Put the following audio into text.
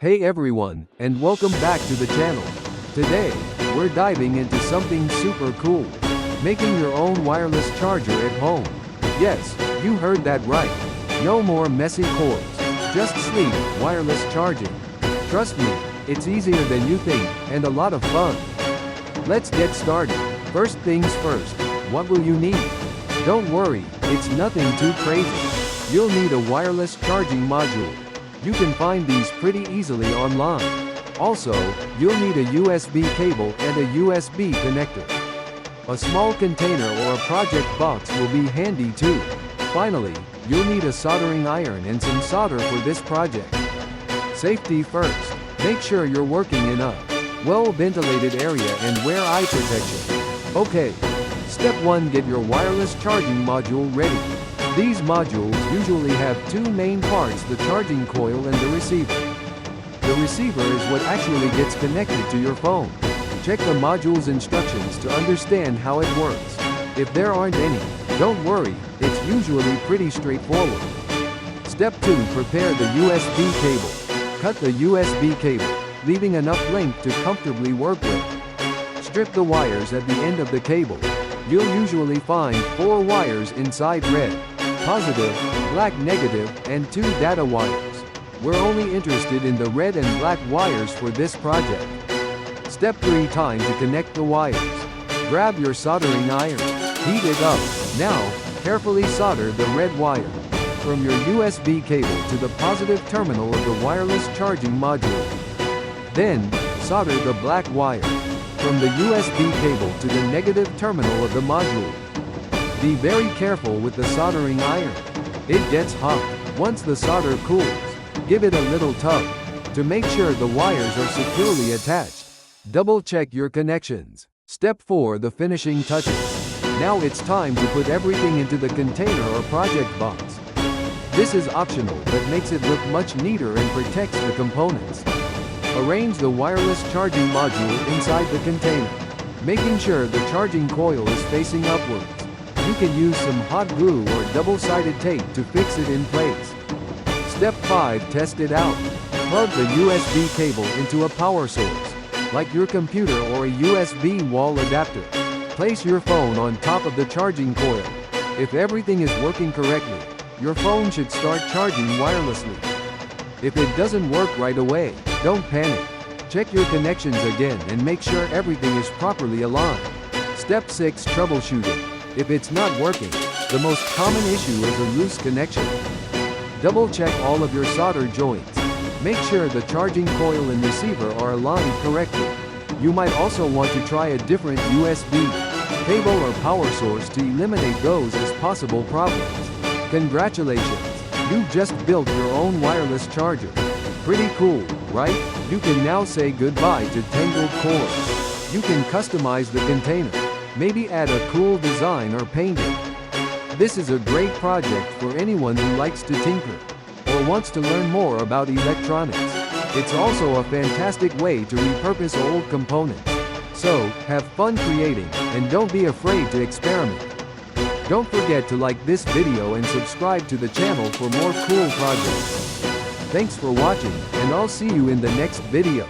Hey everyone, and welcome back to the channel. Today, we're diving into something super cool. Making your own wireless charger at home. Yes, you heard that right. No more messy cords. Just sleek, wireless charging. Trust me, it's easier than you think, and a lot of fun. Let's get started. First things first, what will you need? Don't worry, it's nothing too crazy. You'll need a wireless charging module. You can find these pretty easily online. Also, you'll need a USB cable and a USB connector. A small container or a project box will be handy too. Finally, you'll need a soldering iron and some solder for this project. Safety first. Make sure you're working in a well-ventilated area and wear eye protection. Okay. Step 1. Get your wireless charging module ready. These modules usually have two main parts: the charging coil and the receiver. The receiver is what actually gets connected to your phone. Check the module's instructions to understand how it works. If there aren't any, don't worry, it's usually pretty straightforward. Step 2. Prepare the USB cable. Cut the USB cable, leaving enough length to comfortably work with. Strip the wires at the end of the cable. You'll usually find 4 wires inside: red, positive, black negative, and 2 data wires. We're only interested in the red and black wires for this project. Step 3. Time to connect the wires. Grab your soldering iron. Heat it up. Now, carefully solder the red wire from your USB cable to the positive terminal of the wireless charging module. Then, solder the black wire from the USB cable to the negative terminal of the module. Be very careful with the soldering iron. It gets hot. Once the solder cools, give it a little tug to make sure the wires are securely attached. Double check your connections. Step 4. The finishing touches. Now it's time to put everything into the container or project box. This is optional but makes it look much neater and protects the components. Arrange the wireless charging module inside the container, making sure the charging coil is facing upwards. You can use some hot glue or double-sided tape to fix it in place. Step 5. Test it out. Plug the USB cable into a power source, like your computer or a USB wall adapter. Place your phone on top of the charging coil. If everything is working correctly, your phone should start charging wirelessly. If it doesn't work right away, don't panic. Check your connections again and make sure everything is properly aligned. Step 6. Troubleshooting. If it's not working, the most common issue is a loose connection. Double check all of your solder joints. Make sure the charging coil and receiver are aligned correctly. You might also want to try a different USB cable or power source to eliminate those as possible problems. Congratulations! You've just built your own wireless charger. Pretty cool, right? You can now say goodbye to tangled cords. You can customize the container. Maybe add a cool design or paint it. This is a great project for anyone who likes to tinker or wants to learn more about electronics. It's also a fantastic way to repurpose old components. So, have fun creating, and don't be afraid to experiment. Don't forget to like this video and subscribe to the channel for more cool projects. Thanks for watching, and I'll see you in the next video.